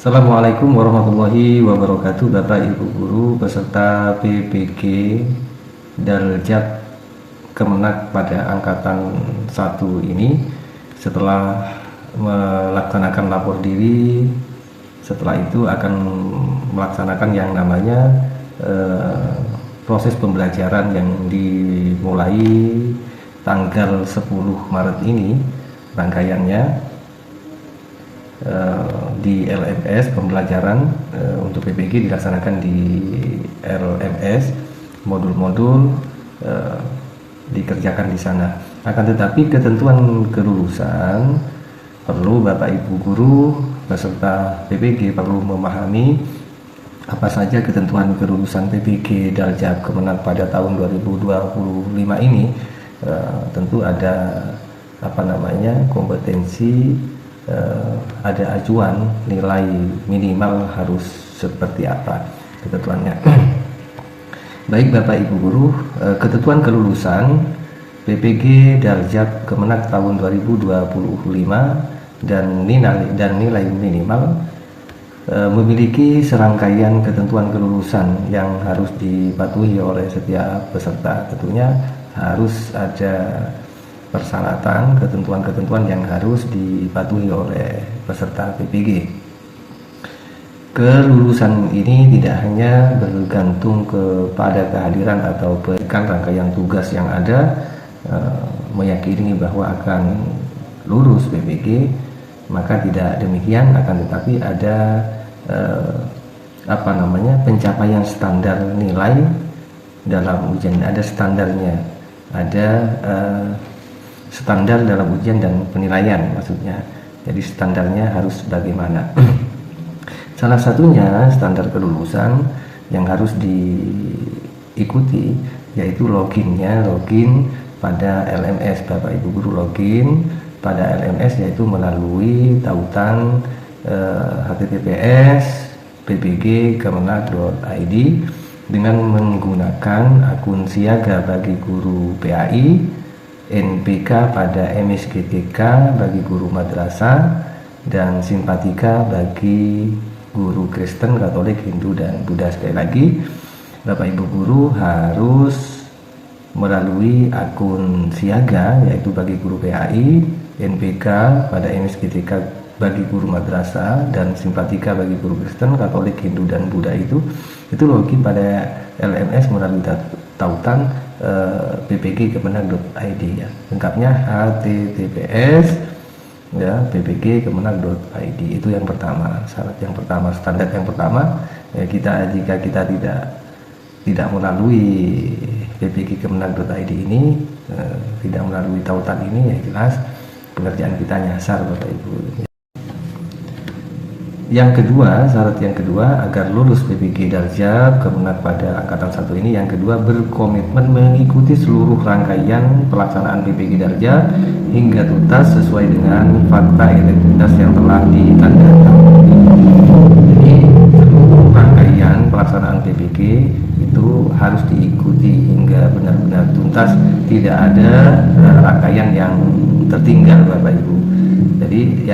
Assalamualaikum warahmatullahi wabarakatuh, Bapak Ibu Guru peserta PPG Daljab Kemenak pada angkatan 1 ini. Setelah melaksanakan lapor diri, setelah itu akan melaksanakan yang namanya proses pembelajaran yang dimulai tanggal 10 Maret ini. Rangkaiannya di LMS pembelajaran untuk PPG dilaksanakan di LMS, modul-modul dikerjakan di sana. Akan tetapi ketentuan kelulusan perlu Bapak Ibu Guru peserta PPG perlu memahami apa saja ketentuan kelulusan PPG Daljab Kemenak pada tahun 2025 ini. Tentu ada kompetensi, ada acuan nilai minimal harus seperti apa ketentuannya. Baik Bapak Ibu Guru, ketentuan kelulusan PPG Daljab Kemenak tahun 2025 dan nilai minimal memiliki serangkaian ketentuan kelulusan yang harus dipatuhi oleh setiap peserta. Tentunya harus ada persyaratan, ketentuan-ketentuan yang harus dipatuhi oleh peserta PPG. Kelulusan ini tidak hanya bergantung kepada kehadiran atau rangkaian tugas yang ada, meyakini bahwa akan lulus PPG, maka tidak demikian, akan tetapi ada pencapaian standar nilai dalam ujian, ada standarnya, ada standar dalam ujian dan penilaian maksudnya. Jadi standarnya harus bagaimana. Salah satunya standar kelulusan yang harus diikuti yaitu login pada LMS. Bapak Ibu Guru login pada LMS yaitu melalui tautan https ppg-kemenak.id dengan menggunakan akun siaga bagi guru PAI, NPK pada MSGTK bagi guru madrasah, dan simpatika bagi guru Kristen, Katolik, Hindu, dan Buddha. Sekali lagi, Bapak Ibu Guru harus melalui akun siaga yaitu bagi guru PAI, NPK pada MSGTK bagi guru madrasah, dan simpatika bagi guru Kristen, Katolik, Hindu, dan Buddha itu login pada LMS melalui tautan ppg-kemenak.id ya. Lengkapnya https ppg-kemenak.id. Itu yang pertama, syarat yang pertama, standar yang pertama ya, jika kita tidak melalui ppg-kemenak.id ini, tidak melalui tautan ini, ya jelas pengerjaan kita nyasar Bapak Ibu. Yang kedua, syarat yang kedua agar lulus PPG Daljab Kemenak pada angkatan 1 ini, yang kedua berkomitmen mengikuti seluruh rangkaian pelaksanaan PPG Daljab hingga tuntas sesuai dengan fakta integritas yang telah ditandatangani. Jadi seluruh rangkaian pelaksanaan PPG itu harus diikuti hingga benar-benar tuntas, tidak ada rangkaian yang tertinggal Bapak Ibu. Jadi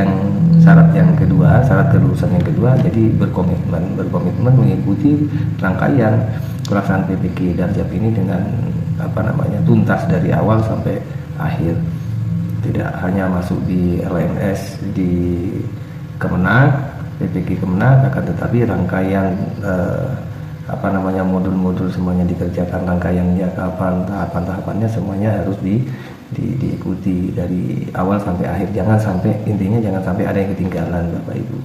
syarat yang kedua, syarat kelulusan yang kedua, jadi berkomitmen mengikuti rangkaian pelaksanaan PPG Daljab ini dengan tuntas dari awal sampai akhir. Tidak hanya masuk di LMS di Kemenak, PPG Kemenak, akan tetapi rangkaian modul-modul semuanya dikerjakan, rangkaiannya kapan, tahapan-tahapannya semuanya harus diikuti dari awal sampai akhir. Jangan sampai ada yang ketinggalan Bapak Ibu.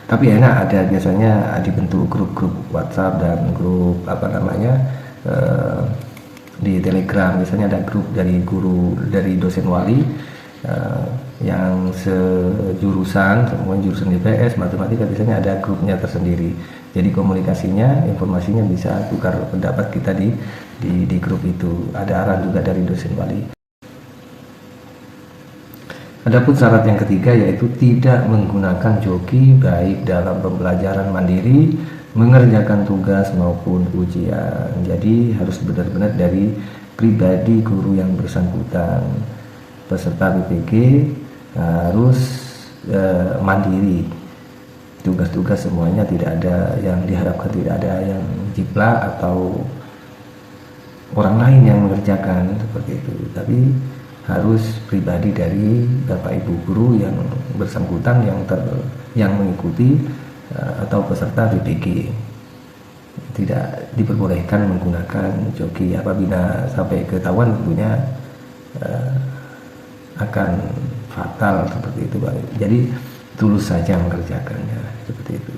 Tapi enak ada biasanya dibentuk grup-grup WhatsApp dan grup di Telegram. Misalnya ada grup dari dosen wali yang sejurusan, semua jurusan IPS, matematika, biasanya ada grupnya tersendiri. Jadi komunikasinya, informasinya bisa tukar pendapat kita di grup itu. Ada arahan juga dari dosen wali. Adapun syarat yang ketiga yaitu tidak menggunakan joki baik dalam pembelajaran mandiri, mengerjakan tugas maupun ujian. Jadi harus benar-benar dari pribadi guru yang bersangkutan. Peserta PPG harus mandiri. Tugas-tugas semuanya tidak ada yang diharapkan, tidak ada yang jiplak atau orang lain yang mengerjakan seperti itu, tapi harus pribadi dari Bapak Ibu guru yang bersangkutan yang mengikuti atau peserta PPG. Tidak diperbolehkan menggunakan joki. Apabila sampai ketahuan tentunya akan fatal seperti itu, Pak. Jadi tulus saja mengerjakannya seperti itu.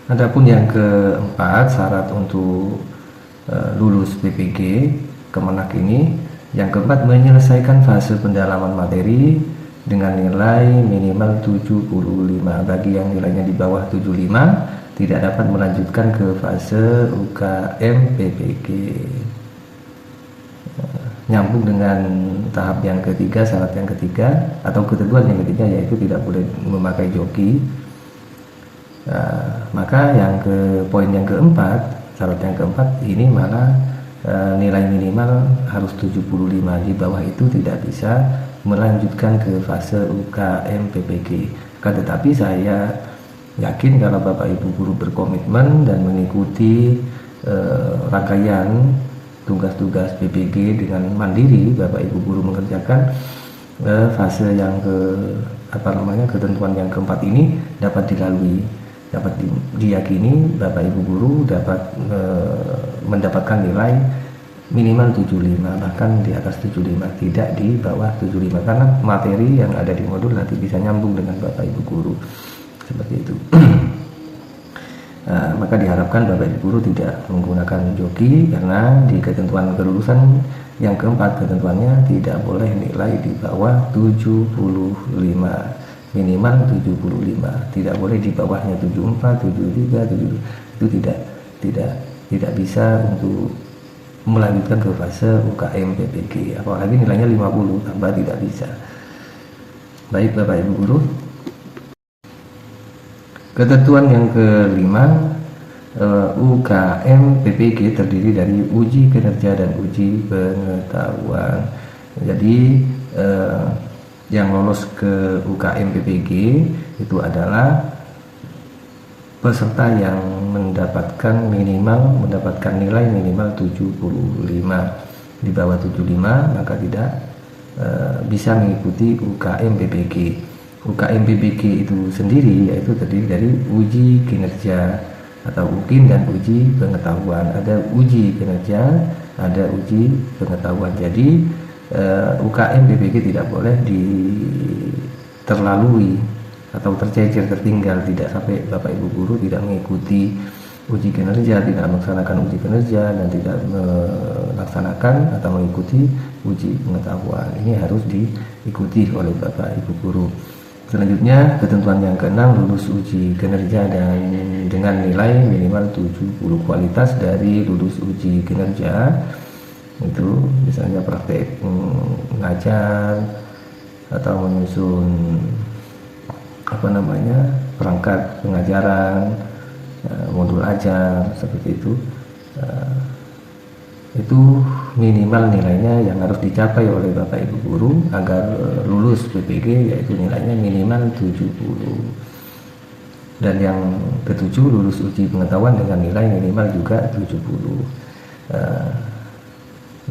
Adapun yang keempat, syarat untuk lulus PPG Kemenak ini, yang keempat, menyelesaikan fase pendalaman materi dengan nilai minimal 75. Bagi yang nilainya di bawah 75 tidak dapat melanjutkan ke fase UKM PPG. Nyambung dengan tahap yang ketiga, syarat yang ketiga atau ketentuan yang ketiga, yaitu tidak boleh memakai joki. Maka yang poin yang keempat, syarat yang keempat ini malah nilai minimal harus 75. Di bawah itu tidak bisa melanjutkan ke fase UKM PPG. Tetapi saya yakin kalau Bapak Ibu guru berkomitmen dan mengikuti rangkaian tugas-tugas PPG dengan mandiri, Bapak Ibu guru mengerjakan fase yang ketentuan yang keempat ini dapat dilalui, dapat diyakini Bapak Ibu guru dapat mendapatkan nilai minimal 75, bahkan di atas 75, tidak di bawah 75, karena materi yang ada di modul nanti bisa nyambung dengan Bapak Ibu guru seperti itu. Maka diharapkan Bapak Ibu guru tidak menggunakan joki, karena di ketentuan kelulusan yang keempat, ketentuannya tidak boleh nilai di bawah 75, minimal 75, tidak boleh di bawahnya 74, 73, 70. Itu tidak bisa untuk melanjutkan ke fase UKM PPG, apalagi nilainya 50 tambah, tidak bisa. Baik Bapak Ibu guru, ketentuan yang kelima, UKM PPG terdiri dari uji kinerja dan uji pengetahuan. Jadi yang lolos ke UKM PPG itu adalah peserta yang mendapatkan nilai minimal 75. Di bawah 75 maka tidak bisa mengikuti UKM PPG. UKM PPG itu sendiri yaitu terdiri dari uji kinerja atau UKIN dan uji pengetahuan. Ada uji kinerja, ada uji pengetahuan. Jadi UKM PPG tidak boleh terlalui atau tercecer, tertinggal, tidak sampai Bapak Ibu guru tidak mengikuti uji kinerja, tidak melaksanakan uji kinerja, dan tidak melaksanakan atau mengikuti uji pengetahuan. Ini harus diikuti oleh Bapak Ibu guru. Selanjutnya, ketentuan yang keenam, lulus uji kinerja dan dengan nilai minimal 70. Kualitas dari lulus uji kinerja itu misalnya praktek mengajar atau menyusun perangkat pengajaran, modul ajar seperti itu minimal nilainya yang harus dicapai oleh Bapak Ibu guru agar lulus PPG, yaitu nilainya minimal 70. Dan yang ketujuh, lulus uji pengetahuan dengan nilai minimal juga 70.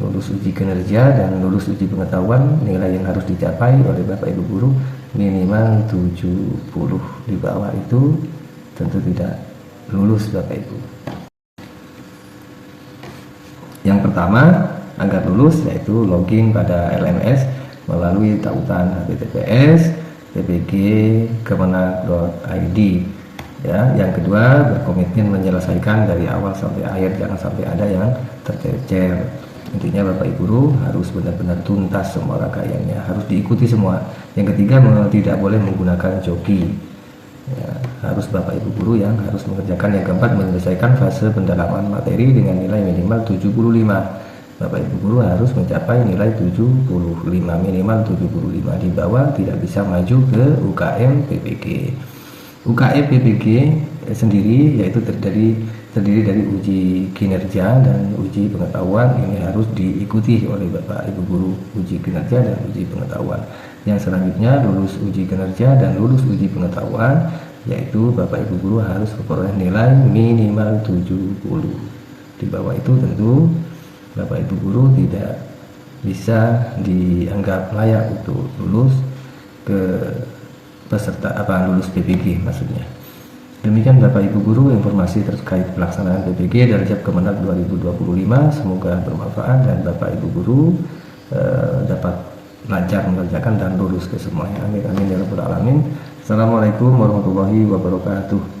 Lulus uji kinerja dan lulus uji pengetahuan, nilai yang harus dicapai oleh Bapak Ibu guru minimal 70. Di bawah itu tentu tidak lulus Bapak Ibu. Yang pertama, agar lulus yaitu login pada LMS melalui tautan https ppg kemenak.id. Ya, yang kedua, berkomitmen menyelesaikan dari awal sampai akhir, jangan sampai ada yang tercecer. Intinya Bapak Ibu guru harus benar-benar tuntas semua rangkaiannya, harus diikuti semua. Yang ketiga, tidak boleh menggunakan joki. Ya, harus Bapak Ibu guru yang harus mengerjakan. Yang keempat, menyelesaikan fase pendalaman materi dengan nilai minimal 75. Bapak Ibu guru harus mencapai nilai 75, minimal 75. Di bawah tidak bisa maju ke UKM PPG. UKM PPG sendiri yaitu terdiri dari uji kinerja dan uji pengetahuan. Ini harus diikuti oleh Bapak Ibu guru, uji kinerja dan uji pengetahuan. Yang selanjutnya lulus uji kinerja dan lulus uji pengetahuan, yaitu Bapak Ibu guru harus memperoleh nilai minimal 70. Di bawah itu tentu Bapak Ibu guru tidak bisa dianggap layak untuk lulus ke lulus PPG maksudnya. Demikian Bapak Ibu guru informasi terkait pelaksanaan PPG Darjab Kemenag 2025. Semoga bermanfaat dan Bapak Ibu guru dapat lancar mengerjakan dan lulus ke semuanya. Amin amin ya rabbal alamin. Assalamualaikum warahmatullahi wabarakatuh.